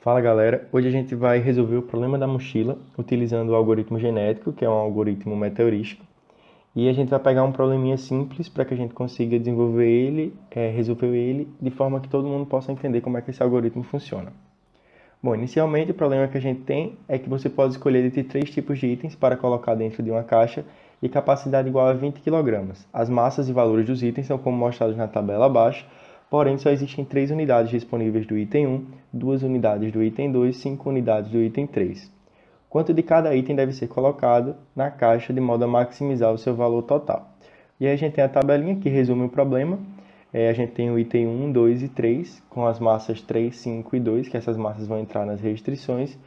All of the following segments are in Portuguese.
Fala galera, hoje a gente vai resolver o problema da mochila utilizando o algoritmo genético, que é um algoritmo meteorístico, e a gente vai pegar um probleminha simples para que a gente consiga desenvolver ele, resolver ele, de forma que todo mundo possa entender como é que esse algoritmo funciona. Bom, inicialmente o problema que a gente tem é que você pode escolher entre três tipos de itens para colocar dentro de uma caixa de capacidade igual a 20 kg. As massas e valores dos itens são como mostrados na tabela abaixo, porém só existem 3 unidades disponíveis do item 1, 2 unidades do item 2 e 5 unidades do item 3. Quanto de cada item deve ser colocado na caixa de modo a maximizar o seu valor total? E aí a gente tem a tabelinha que resume o problema. A gente tem o item 1, 2 e 3, com as massas 3, 5 e 2, que essas massas vão entrar nas restrições,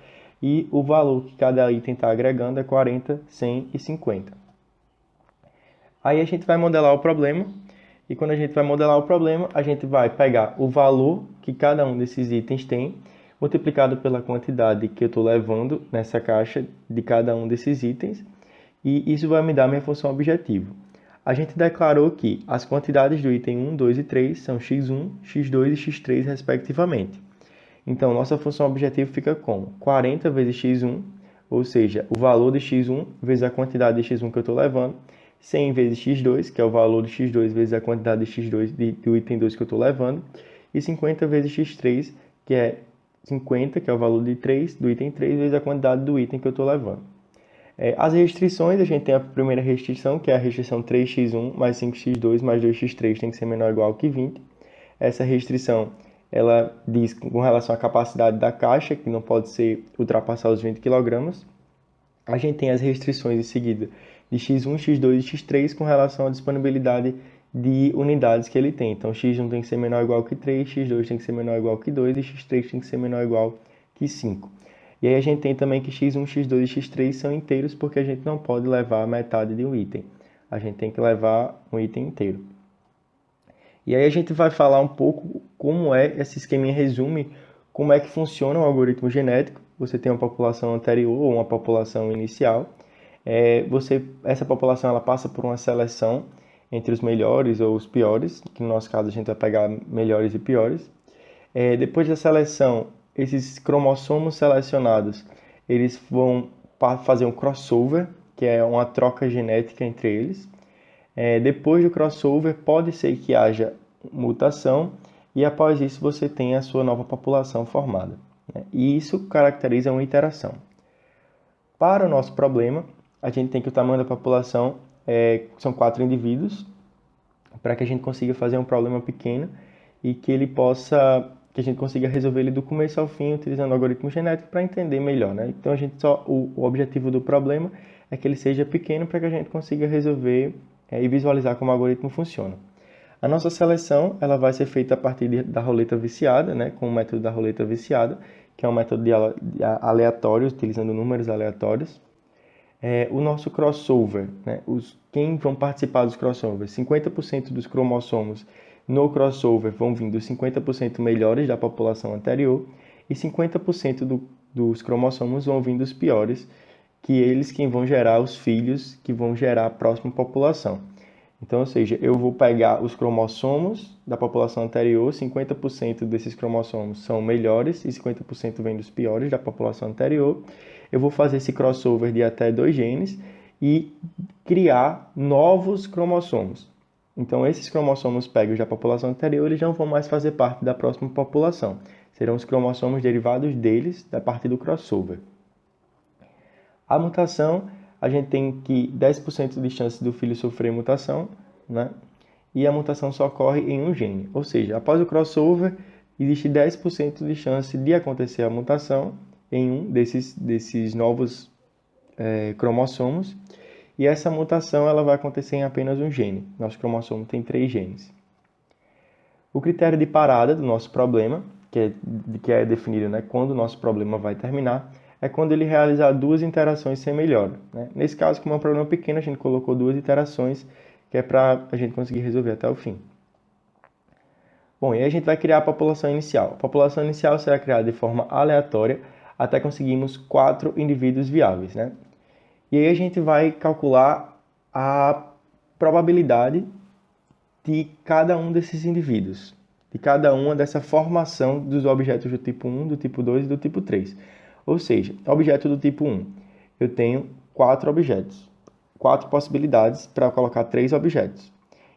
e o valor que cada item está agregando é 40, 100 e 50. Aí a gente vai modelar o problema, e quando a gente vai modelar o problema, a gente vai pegar o valor que cada um desses itens tem, multiplicado pela quantidade que eu estou levando nessa caixa de cada um desses itens, e isso vai me dar minha função objetivo. A gente declarou que as quantidades do item 1, 2 e 3 são x1, x2 e x3 respectivamente. Então, nossa função objetivo fica como 40 vezes x1, ou seja, o valor de x1 vezes a quantidade de x1 que eu estou levando, 100 vezes x2, que é o valor de x2 vezes a quantidade de x2 do item 2 que eu estou levando, e 50 vezes x3, que é 50, que é o valor de 3, do item 3, vezes a quantidade do item que eu estou levando. As restrições, a gente tem a primeira restrição, que é a restrição 3x1 mais 5x2 mais 2x3 tem que ser menor ou igual que 20. Essa restrição, ela diz com relação à capacidade da caixa, que não pode ultrapassar os 20 kg. A gente tem as restrições em seguida de x1, x2 e x3 com relação à disponibilidade de unidades que ele tem. Então, x1 tem que ser menor ou igual que 3, x2 tem que ser menor ou igual que 2 e x3 tem que ser menor ou igual que 5. E aí a gente tem também que x1, x2 e x3 são inteiros porque a gente não pode levar a metade de um item. A gente tem que levar um item inteiro. E aí a gente vai falar um pouco como esse esqueminha resume como é que funciona o algoritmo genético. Você tem uma população anterior ou uma população inicial. Essa população ela passa por uma seleção entre os melhores ou os piores, que no nosso caso a gente vai pegar melhores e piores. Depois da seleção, esses cromossomos selecionados, eles vão fazer um crossover, que é uma troca genética entre eles. Depois do crossover, pode ser que haja mutação e após isso você tem a sua nova população formada. E isso caracteriza uma interação. Para o nosso problema, a gente tem que o tamanho da população são 4 indivíduos, para que a gente consiga fazer um problema pequeno e que a gente consiga resolver ele do começo ao fim utilizando o algoritmo genético para entender melhor, né? Então o objetivo do problema é que ele seja pequeno para que a gente consiga resolver e visualizar como o algoritmo funciona. A nossa seleção ela vai ser feita a partir da roleta viciada, né? Com o método da roleta viciada, que é um método aleatório, utilizando números aleatórios. O nosso crossover, né? Quem vão participar dos crossovers? 50% dos cromossomos no crossover vão vir dos 50% melhores da população anterior e 50% dos cromossomos vão vir dos piores, que eles quem vão gerar os filhos que vão gerar a próxima população. Então, ou seja, eu vou pegar os cromossomos da população anterior, 50% desses cromossomos são melhores e 50% vem dos piores da população anterior. Eu vou fazer esse crossover de até 2 genes e criar novos cromossomos. Então, esses cromossomos pegos da população anterior, eles não vão mais fazer parte da próxima população. Serão os cromossomos derivados deles, da parte do crossover. A mutação, a gente tem que 10% de chance do filho sofrer mutação, né? E a mutação só ocorre em um gene. Ou seja, após o crossover, existe 10% de chance de acontecer a mutação em um desses novos cromossomos. E essa mutação ela vai acontecer em apenas um gene. Nosso cromossomo tem 3 genes. O critério de parada do nosso problema, que é definido, né, quando o nosso problema vai terminar, é quando ele realizar 2 interações sem melhora. Né? Nesse caso, como é um problema pequeno, a gente colocou 2 interações, que é para a gente conseguir resolver até o fim. Bom, e aí a gente vai criar a população inicial. A população inicial será criada de forma aleatória até conseguirmos 4 indivíduos viáveis. Né? E aí a gente vai calcular a probabilidade de cada um desses indivíduos, de cada uma dessa formação dos objetos do tipo 1, do tipo 2 e do tipo 3. Ou seja, objeto do tipo 1, eu tenho 4 objetos, 4 possibilidades para colocar 3 objetos.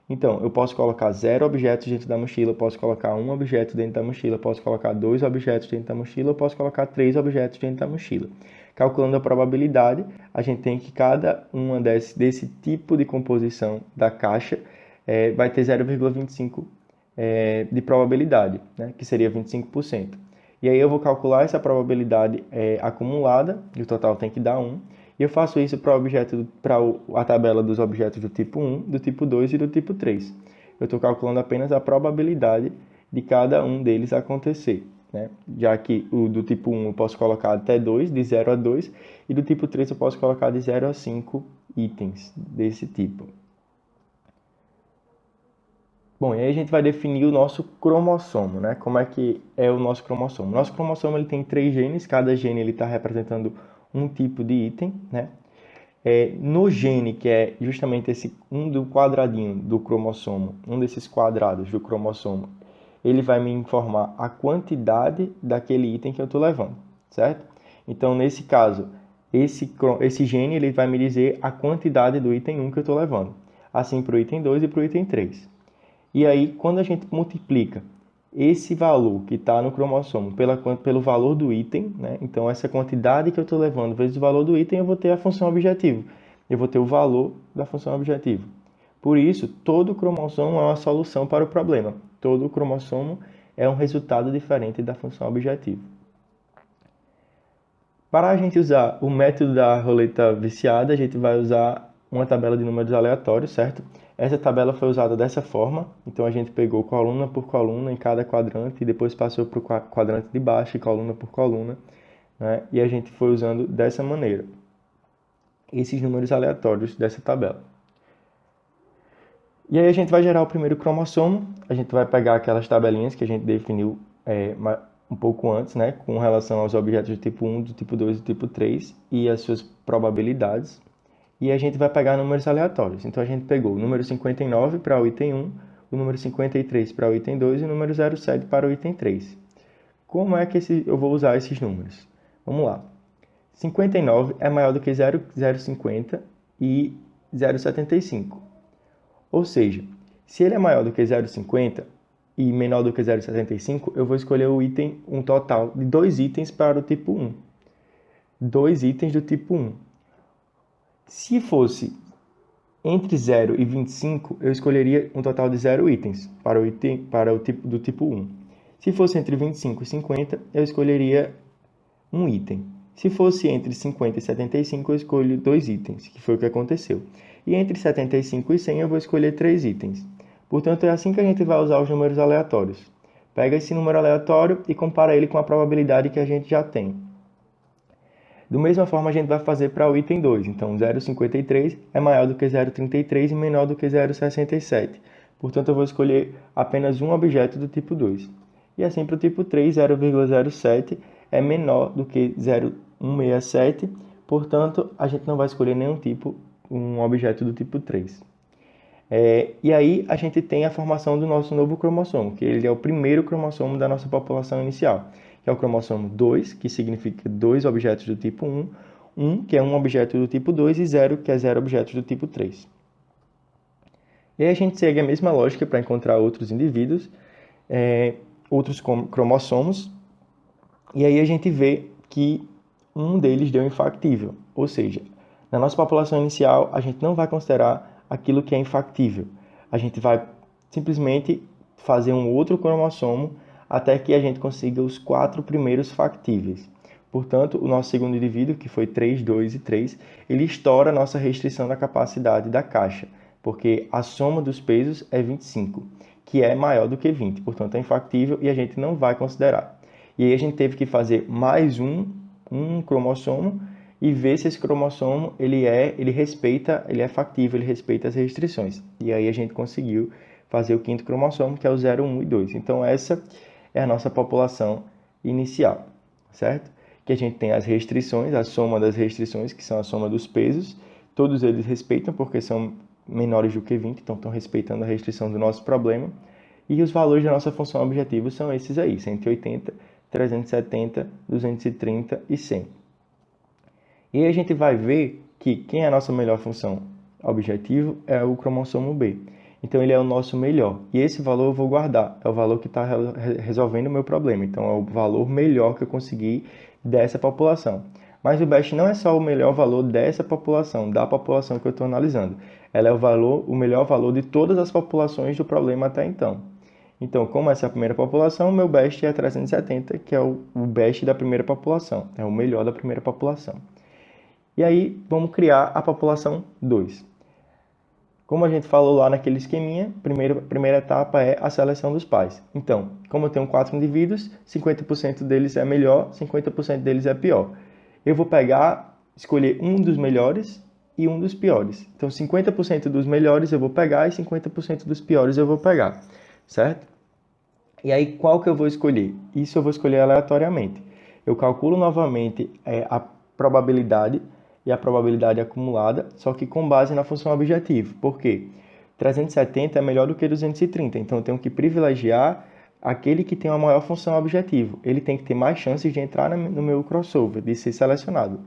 Então, eu posso colocar 0 objetos dentro da mochila, posso colocar 1 objeto dentro da mochila, posso colocar 2 objetos dentro da mochila, posso colocar 3 objetos dentro da mochila. Calculando a probabilidade, a gente tem que cada uma desse tipo de composição da caixa vai ter 0,25 de probabilidade, né, que seria 25%. E aí eu vou calcular essa probabilidade acumulada, e o total tem que dar 1, e eu faço isso para a tabela dos objetos do tipo 1, do tipo 2 e do tipo 3. Eu estou calculando apenas a probabilidade de cada um deles acontecer, né? Já que o do tipo 1 eu posso colocar até 2, de 0 a 2, e do tipo 3 eu posso colocar de 0 a 5 itens desse tipo. Bom, e aí a gente vai definir o nosso cromossomo, né? Como é que é o nosso cromossomo? Nosso cromossomo ele tem 3 genes, cada gene está representando um tipo de item, né? No gene, que é justamente esse do quadradinho do cromossomo, um desses quadrados do cromossomo, ele vai me informar a quantidade daquele item que eu estou levando, certo? Então, nesse caso, esse gene ele vai me dizer a quantidade do item 1 que eu estou levando, assim para o item 2 e para o item 3. E aí, quando a gente multiplica esse valor que está no cromossomo pelo valor do item, né? Então, essa quantidade que eu estou levando vezes o valor do item, eu vou ter a função objetivo. Eu vou ter o valor da função objetivo. Por isso, todo cromossomo é uma solução para o problema. Todo cromossomo é um resultado diferente da função objetivo. Para a gente usar o método da roleta viciada, a gente vai usar uma tabela de números aleatórios, certo? Essa tabela foi usada dessa forma, então a gente pegou coluna por coluna em cada quadrante e depois passou para o quadrante de baixo e coluna por coluna, né? E a gente foi usando dessa maneira esses números aleatórios dessa tabela. E aí a gente vai gerar o primeiro cromossomo, a gente vai pegar aquelas tabelinhas que a gente definiu um pouco antes, né, com relação aos objetos do tipo 1, do tipo 2 e do tipo 3 e as suas probabilidades. E a gente vai pegar números aleatórios. Então a gente pegou o número 59 para o item 1, o número 53 para o item 2 e o número 07 para o item 3. Como é que eu vou usar esses números? Vamos lá. 59 é maior do que 0,050 e 0,75. Ou seja, se ele é maior do que 0,50 e menor do que 0,75, eu vou escolher um total de 2 itens para o tipo 1. 2 itens do tipo 1. Se fosse entre 0 e 25, eu escolheria um total de 0 itens para o tipo do tipo 1. Se fosse entre 25 e 50, eu escolheria um item. Se fosse entre 50 e 75, eu escolho 2 itens, que foi o que aconteceu. E entre 75 e 100, eu vou escolher 3 itens. Portanto, é assim que a gente vai usar os números aleatórios. Pega esse número aleatório e compara ele com a probabilidade que a gente já tem. Da mesma forma, a gente vai fazer para o item 2. Então, 0,53 é maior do que 0,33 e menor do que 0,67. Portanto, eu vou escolher apenas um objeto do tipo 2. E assim para o tipo 3, 0,07 é menor do que 0,167. Portanto, a gente não vai escolher um objeto do tipo 3. E aí a gente tem a formação do nosso novo cromossomo, que ele é o primeiro cromossomo da nossa população inicial, que é o cromossomo 2, que significa 2 objetos do tipo 1, 1, que é um objeto do tipo 2, e 0, que é 0 objetos do tipo 3. E aí a gente segue a mesma lógica para encontrar outros indivíduos, outros cromossomos, e aí a gente vê que um deles deu infactível, ou seja, na nossa população inicial a gente não vai considerar aquilo que é infactível. A gente vai simplesmente fazer um outro cromossomo até que a gente consiga os 4 primeiros factíveis. Portanto, o nosso segundo indivíduo, que foi 3, 2 e 3, ele estoura a nossa restrição da capacidade da caixa, porque a soma dos pesos é 25, que é maior do que 20, portanto é infactível e a gente não vai considerar. E aí a gente teve que fazer mais um cromossomo e ver se esse cromossomo ele é factível, ele respeita as restrições. E aí a gente conseguiu fazer o quinto cromossomo, que é o 0, 1 e 2. Então essa é a nossa população inicial, certo? Que a gente tem as restrições, a soma das restrições, que são a soma dos pesos. Todos eles respeitam porque são menores do que 20, então estão respeitando a restrição do nosso problema. E os valores da nossa função objetivo são esses aí, 180, 370, 230 e 100. E aí a gente vai ver que quem é a nossa melhor função objetivo é o cromossomo B. Então ele é o nosso melhor. E esse valor eu vou guardar. É o valor que está resolvendo o meu problema. Então é o valor melhor que eu consegui dessa população. Mas o BEST não é só o melhor valor dessa população, da população que eu estou analisando. Ela é o melhor valor de todas as populações do problema até então. Então, como essa é a primeira população, o meu BEST é 370, que é o BEST da primeira população. É o melhor da primeira população. E aí, vamos criar a população 2. Como a gente falou lá naquele esqueminha, a primeira etapa é a seleção dos pais. Então, como eu tenho 4 indivíduos, 50% deles é melhor, 50% deles é pior. Eu vou escolher um dos melhores e um dos piores. Então, 50% dos melhores eu vou pegar e 50% dos piores eu vou pegar, certo? E aí, qual que eu vou escolher? Isso eu vou escolher aleatoriamente. Eu calculo novamente a probabilidade e a probabilidade acumulada, só que com base na função objetivo. Por quê? 370 é melhor do que 230, então eu tenho que privilegiar aquele que tem uma maior função objetivo. Ele tem que ter mais chances de entrar no meu crossover, de ser selecionado.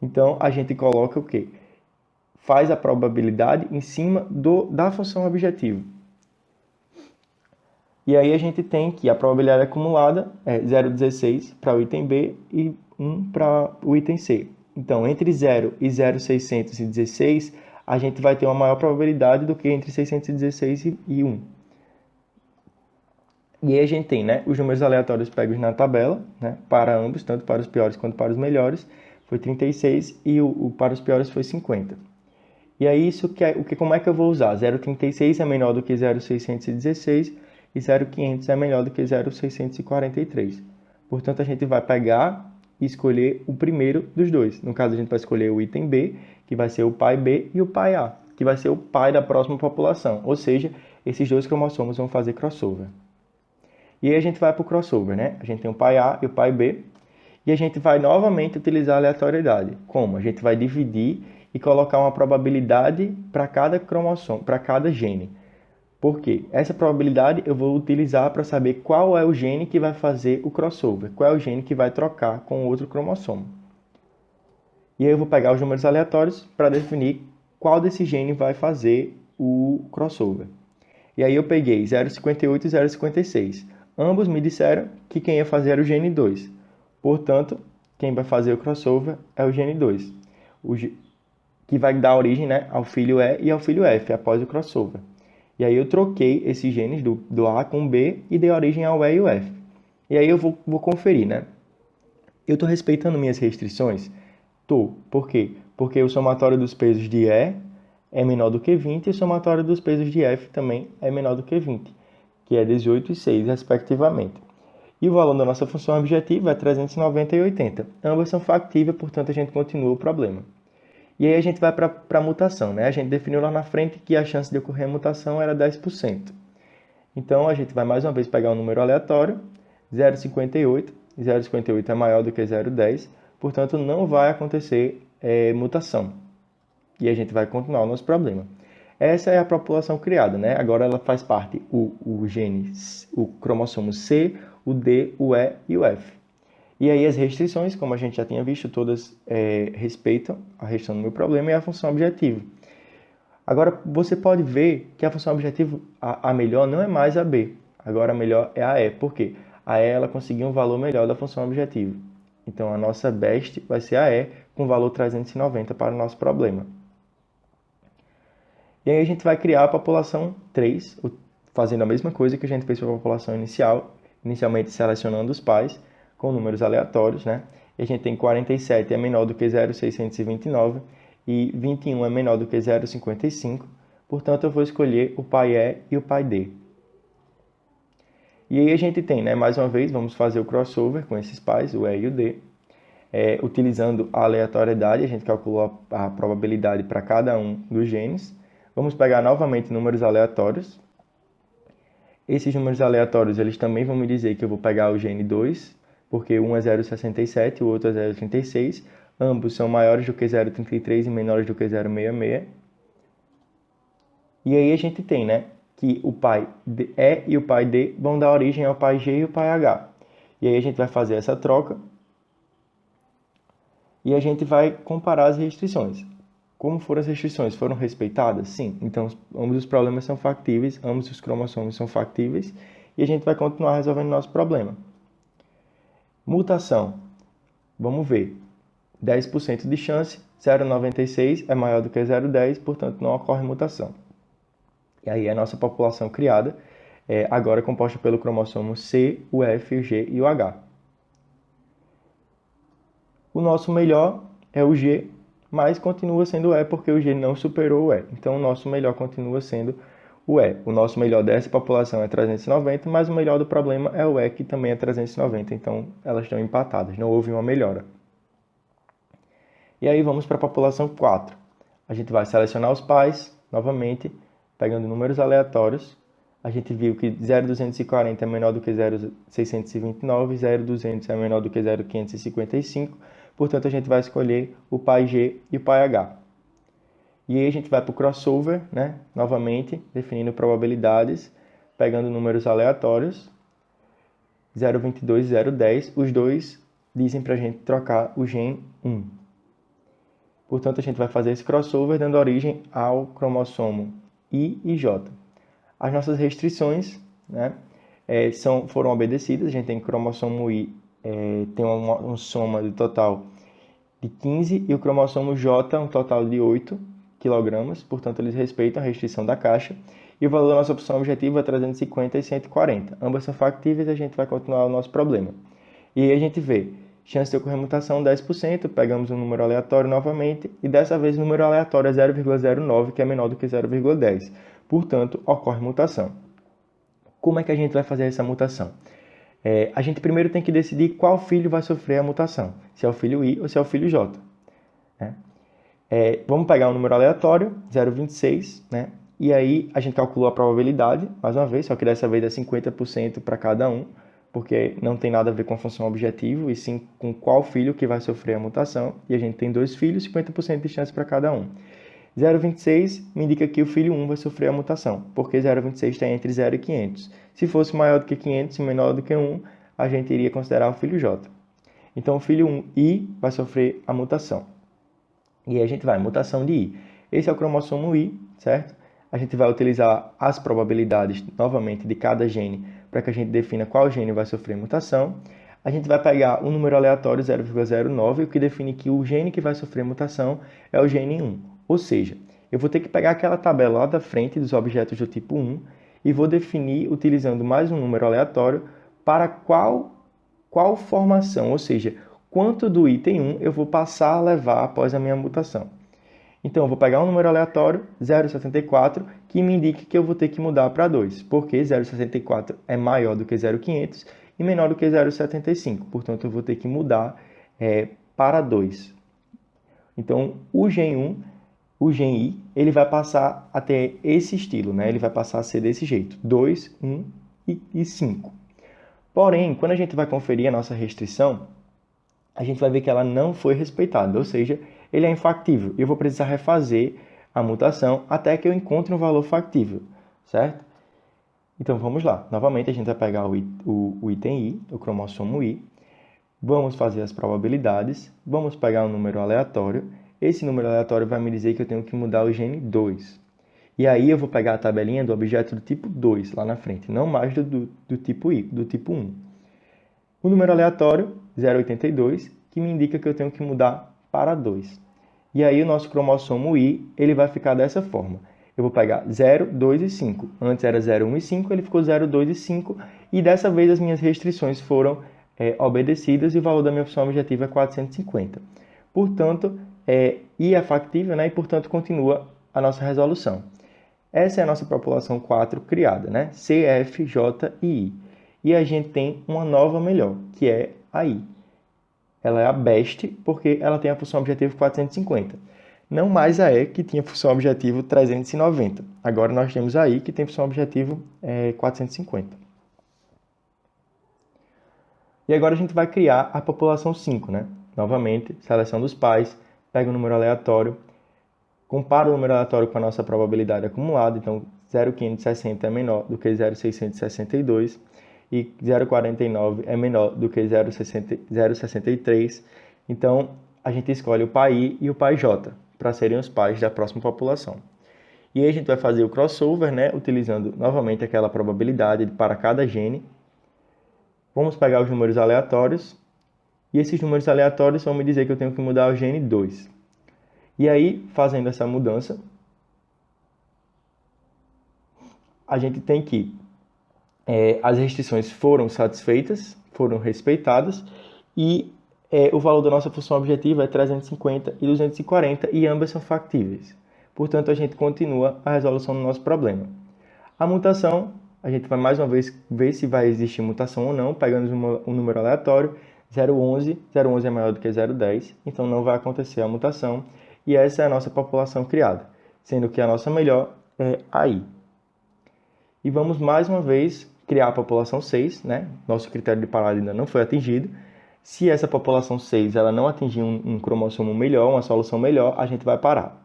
Então, a gente coloca o quê? Faz a probabilidade em cima da função objetivo. E aí a gente tem que a probabilidade acumulada é 0,16 para o item B e 1 para o item C. Então, entre 0 e 0,616, a gente vai ter uma maior probabilidade do que entre 616 e 1. E aí a gente tem, né, os números aleatórios pegos na tabela, né, para ambos, tanto para os piores quanto para os melhores, foi 36 e para os piores foi 50. E aí como é que eu vou usar? 0,36 é menor do que 0,616 e 0,500 é menor do que 0,643. Portanto, a gente vai pegar e escolher o primeiro dos dois. No caso, a gente vai escolher o item B, que vai ser o pai B, e o pai A, que vai ser o pai da próxima população. Ou seja, esses dois cromossomos vão fazer crossover. E aí a gente vai para o crossover, né? A gente tem o pai A e o pai B. E a gente vai novamente utilizar a aleatoriedade. Como? A gente vai dividir e colocar uma probabilidade para cada cromossomo, para cada gene. Por quê? Essa probabilidade eu vou utilizar para saber qual é o gene que vai fazer o crossover, qual é o gene que vai trocar com outro cromossomo. E aí eu vou pegar os números aleatórios para definir qual desse gene vai fazer o crossover. E aí eu peguei 0,58 e 0,56. Ambos me disseram que quem ia fazer era o gene 2. Portanto, quem vai fazer o crossover é o gene 2, que vai dar origem, né, ao filho E e ao filho F após o crossover. E aí eu troquei esses genes do A com o B e dei origem ao E e o F. E aí eu vou conferir, né? Eu estou respeitando minhas restrições? Estou. Por quê? Porque o somatório dos pesos de E é menor do que 20 e o somatório dos pesos de F também é menor do que 20, que é 18 e 6, respectivamente. E o valor da nossa função objetiva é 390 e 80. Ambas são factíveis, portanto a gente continua o problema. E aí a gente vai para a mutação, né? A gente definiu lá na frente que a chance de ocorrer a mutação era 10%. Então a gente vai mais uma vez pegar um número aleatório, 0,58. 0,58 é maior do que 0,10, portanto não vai acontecer mutação. E a gente vai continuar o nosso problema. Essa é a população criada, né? Agora ela faz parte o gene, o cromossomo C, o D, o E e o F. E aí as restrições, como a gente já tinha visto, todas respeitam a restrição do meu problema e a função objetivo. Agora, você pode ver que a função objetivo, a melhor não é mais a B. Agora a melhor é a E. Por quê? A E ela conseguiu um valor melhor da função objetivo. Então a nossa best vai ser a E com valor 390 para o nosso problema. E aí a gente vai criar a população 3, fazendo a mesma coisa que a gente fez para a população inicial, inicialmente selecionando os pais, com números aleatórios, né? E a gente tem 47 é menor do que 0,629 e 21 é menor do que 0,55. Portanto, eu vou escolher o pai E e o pai D. E aí a gente tem, né? Mais uma vez, vamos fazer o crossover com esses pais, o E e o D. Utilizando a aleatoriedade, a gente calculou a probabilidade para cada um dos genes. Vamos pegar novamente números aleatórios. Esses números aleatórios, eles também vão me dizer que eu vou pegar o gene 2, porque um é 0,67 e o outro é 0,36. Ambos são maiores do que 0,33 e menores do que 0,66. E aí a gente tem, né, que o pai E e o pai D vão dar origem ao pai G e o pai H. E aí a gente vai fazer essa troca e a gente vai comparar as restrições. Como foram as restrições? Foram respeitadas? Sim. Então, ambos os problemas são factíveis, ambos os cromossomos são factíveis e a gente vai continuar resolvendo nosso problema. Mutação. Vamos ver. 10% de chance, 0,96 é maior do que 0,10, portanto não ocorre mutação. E aí a nossa população criada é agora composta pelo cromossomo C, o F, o G e o H. O nosso melhor é o G, mas continua sendo o E porque o G não superou o E. Então o nosso melhor continua sendo o E. O nosso melhor dessa população é 390, mas o melhor do problema é o E, que também é 390. Então elas estão empatadas, não houve uma melhora. E aí vamos para a população 4. A gente vai selecionar os pais, novamente, pegando números aleatórios. A gente viu que 0,240 é menor do que 0,629, 0,200 é menor do que 0,555. Portanto, a gente vai escolher o pai G e o pai H. E aí a gente vai para o crossover, né? Novamente, definindo probabilidades, pegando números aleatórios. 0,22 e 0,10. Os dois dizem para a gente trocar o gen 1. Portanto, a gente vai fazer esse crossover dando origem ao cromossomo I e J. As nossas restrições, né, foram obedecidas. A gente tem cromossomo I, tem uma soma de total de 15 e o cromossomo J um total de 8 kg. Portanto, eles respeitam a restrição da caixa. E o valor da nossa opção objetiva é 350 e 140. Ambas são factíveis e a gente vai continuar o nosso problema. E aí a gente vê chance de ocorrer mutação 10%, pegamos um número aleatório novamente, e dessa vez o número aleatório é 0,09, que é menor do que 0,10. Portanto, ocorre mutação. Como é que a gente vai fazer essa mutação? A gente primeiro tem que decidir qual filho vai sofrer a mutação, se é o filho I ou se é o filho J. Né? Vamos pegar um número aleatório, 0,26, né? E aí a gente calculou a probabilidade, mais uma vez, só que dessa vez é 50% para cada um, porque não tem nada a ver com a função objetivo, e sim com qual filho que vai sofrer a mutação. E a gente tem 2 filhos, 50% de chance para cada um. 0,26 me indica que o filho 1 vai sofrer a mutação, porque 0,26 está entre 0 e 500. Se fosse maior do que 500 e menor do que 1, a gente iria considerar o filho J. Então, o filho 1, I, vai sofrer a mutação. E aí a gente vai, mutação de I. Esse é o cromossomo I, certo? A gente vai utilizar as probabilidades, novamente, de cada gene, para que a gente defina qual gene vai sofrer mutação. A gente vai pegar um número aleatório, 0,09, o que define que o gene que vai sofrer mutação é o gene 1. Ou seja, eu vou ter que pegar aquela tabela lá da frente dos objetos do tipo 1 e vou definir, utilizando mais um número aleatório, para qual formação, ou seja, quanto do item 1 eu vou passar a levar após a minha mutação. Então, eu vou pegar um número aleatório, 0,74, que me indique que eu vou ter que mudar para 2, porque 0,64 é maior do que 0,500 e menor do que 0,75. Portanto, eu vou ter que mudar para 2. Então, o gen 1, o gen I, ele vai passar a ter esse estilo, né? Ele vai passar a ser desse jeito, 2, 1 e 5. Porém, quando a gente vai conferir a nossa restrição, a gente vai ver que ela não foi respeitada, ou seja, ele é infactível. E eu vou precisar refazer a mutação até que eu encontre um valor factível, certo? Então, vamos lá. Novamente, a gente vai pegar o item I, o cromossomo I. Vamos fazer as probabilidades. Vamos pegar um número aleatório. Esse número aleatório vai me dizer que eu tenho que mudar o gene 2. E aí eu vou pegar a tabelinha do objeto do tipo 2 lá na frente, não mais do tipo I, do tipo 1. O número aleatório, 0,82, que me indica que eu tenho que mudar para 2. E aí o nosso cromossomo I, ele vai ficar dessa forma. Eu vou pegar 0, 2 e 5. Antes era 0, 1 e 5, ele ficou 0, 2 e 5. E dessa vez as minhas restrições foram obedecidas e o valor da minha função objetiva é 450. Portanto, I é factível, né? E portanto continua a nossa resolução. Essa é a nossa população 4 criada, né? C, F, J e I. E a gente tem uma nova melhor, que é a I. Ela é a best porque ela tem a função objetivo 450. Não mais a E, que tinha função objetivo 390. Agora nós temos a I, que tem função objetivo 450. E agora a gente vai criar a população 5, né? Novamente, seleção dos pais, pega o número aleatório, compara o número aleatório com a nossa probabilidade acumulada. Então, 0,560 é menor do que 0,662 e 0,49 é menor do que 0,63. Então, a gente escolhe o pai e o pai J para serem os pais da próxima população. E aí a gente vai fazer o crossover, né, utilizando novamente aquela probabilidade para cada gene. Vamos pegar os números aleatórios, e esses números aleatórios vão me dizer que eu tenho que mudar o gene 2. E aí, fazendo essa mudança, a gente tem que as restrições foram satisfeitas, foram respeitadas, e o valor da nossa função objetiva é 350 e 240, e ambas são factíveis. Portanto, a gente continua a resolução do nosso problema. A mutação, a gente vai mais uma vez ver se vai existir mutação ou não, pegando um número aleatório, 0,11, 0,11 é maior do que 0,10, então não vai acontecer a mutação, e essa é a nossa população criada, sendo que a nossa melhor é AI. E vamos mais uma vez criar a população 6, né? Nosso critério de parada ainda não foi atingido. Se essa população 6 ela não atingir um cromossomo melhor, uma solução melhor, a gente vai parar.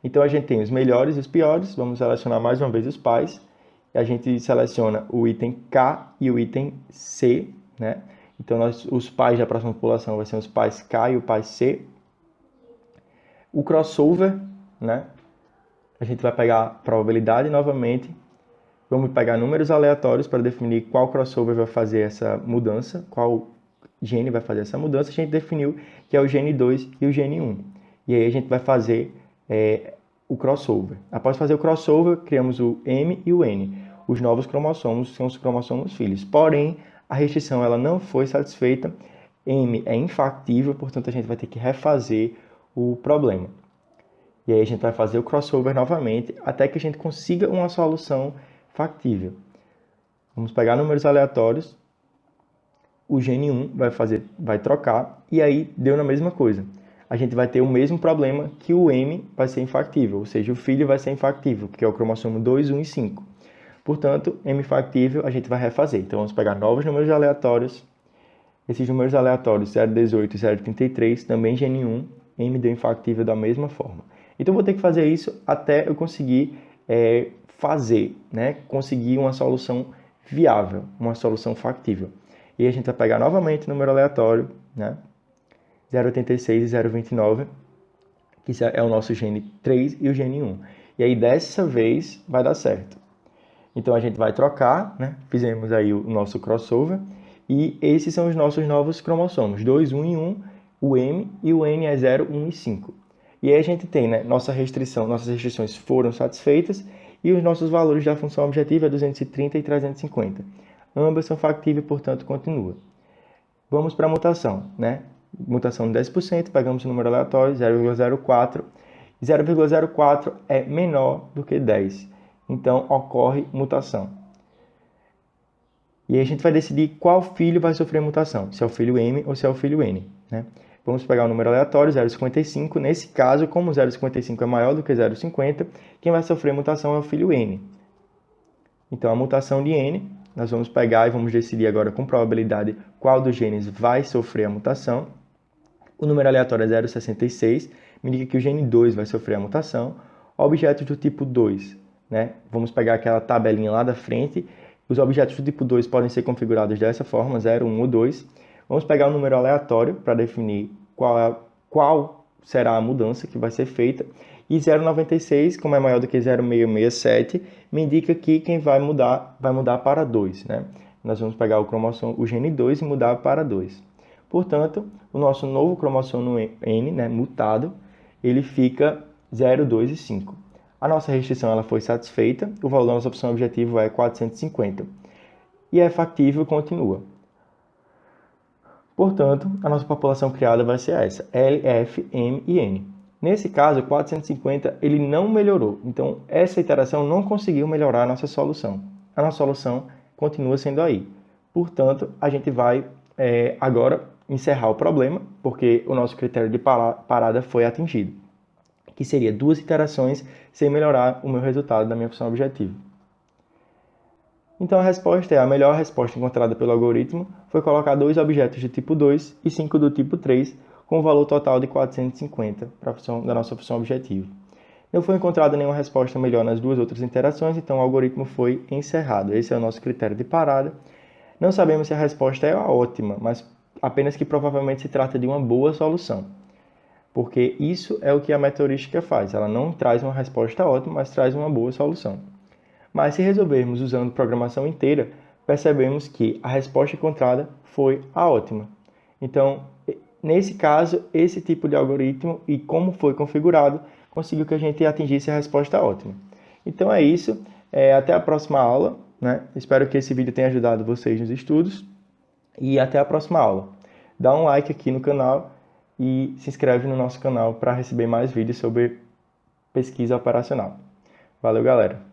Então, a gente tem os melhores e os piores. Vamos selecionar mais uma vez os pais. A gente seleciona o item K e o item C, né? Então, os pais da próxima população vão ser os pais K e o pai C. O crossover, né? A gente vai pegar a probabilidade novamente. Vamos pegar números aleatórios para definir qual crossover vai fazer essa mudança, qual gene vai fazer essa mudança. A gente definiu que é o gene 2 e o gene 1. E aí a gente vai fazer o crossover. Após fazer o crossover, criamos o M e o N. Os novos cromossomos são os cromossomos filhos. Porém, a restrição ela não foi satisfeita. M é infactível, portanto a gente vai ter que refazer o problema. E aí a gente vai fazer o crossover novamente, até que a gente consiga uma solução factível. Vamos pegar números aleatórios. O gene 1 vai trocar, e aí deu na mesma coisa. A gente vai ter o mesmo problema que o M vai ser infactível, ou seja, o filho vai ser infactível, que é o cromossomo 2, 1 e 5. Portanto, M factível a gente vai refazer. Então, vamos pegar novos números aleatórios. Esses números aleatórios, 0,18 e 0,33, também gene 1, M deu infactível da mesma forma. Então, vou ter que fazer isso até eu conseguir conseguir uma solução viável, uma solução factível. E a gente vai pegar novamente o número aleatório, né? 0,86 e 0,29, que é o nosso gene 3 e o gene 1. E aí, dessa vez, vai dar certo. Então, a gente vai trocar, né? Fizemos aí o nosso crossover, e esses são os nossos novos cromossomos, 2, 1 e 1, o M, e o N é 0, 1 e 5. E aí a gente tem, né? Nossas restrições foram satisfeitas, e os nossos valores da função objetiva é 230 e 350. Ambas são factíveis, portanto, continua. Vamos para a mutação, né? Mutação de 10%, pegamos o número aleatório, 0,04. 0,04 é menor do que 10. Então, ocorre mutação. E aí a gente vai decidir qual filho vai sofrer mutação, se é o filho M ou se é o filho N, né? Vamos pegar o número aleatório, 0,55. Nesse caso, como 0,55 é maior do que 0,50, quem vai sofrer mutação é o filho N. Então, a mutação de N, nós vamos pegar e vamos decidir agora com probabilidade qual dos genes vai sofrer a mutação. O número aleatório é 0,66, me indica que o gene 2 vai sofrer a mutação. Objetos do tipo 2, né? Vamos pegar aquela tabelinha lá da frente. Os objetos do tipo 2 podem ser configurados dessa forma, 0, 1 ou 2. Vamos pegar o número aleatório para definir qual será a mudança que vai ser feita. E 0,96, como é maior do que 0,667, me indica que quem vai mudar para 2, né? Nós vamos pegar o gene 2 e mudar para 2. Portanto, o nosso novo cromossomo N, né, mutado, ele fica 0, 2 e 5. A nossa restrição ela foi satisfeita, o valor da nossa opção objetivo é 450. E é factível, continua. Portanto, a nossa população criada vai ser essa, L, F, M e N. Nesse caso, 450 ele não melhorou, então essa iteração não conseguiu melhorar a nossa solução. A nossa solução continua sendo aí. Portanto, a gente vai agora encerrar o problema, porque o nosso critério de parada foi atingido, que seria 2 iterações sem melhorar o meu resultado da minha função objetiva. Então a resposta a melhor resposta encontrada pelo algoritmo foi colocar 2 objetos de tipo 2 e 5 do tipo 3, com um valor total de 450 da nossa função objetiva. Não foi encontrada nenhuma resposta melhor nas duas outras interações, então o algoritmo foi encerrado. Esse é o nosso critério de parada. Não sabemos se a resposta é a ótima, mas apenas que provavelmente se trata de uma boa solução. Porque isso é o que a meta-heurística faz. Ela não traz uma resposta ótima, mas traz uma boa solução. Mas se resolvermos usando programação inteira, percebemos que a resposta encontrada foi a ótima. Então, nesse caso, esse tipo de algoritmo e como foi configurado, conseguiu que a gente atingisse a resposta ótima. Então é isso. Até a próxima aula, né? Espero que esse vídeo tenha ajudado vocês nos estudos. E até a próxima aula. Dá um like aqui no canal e se inscreve no nosso canal para receber mais vídeos sobre pesquisa operacional. Valeu, galera!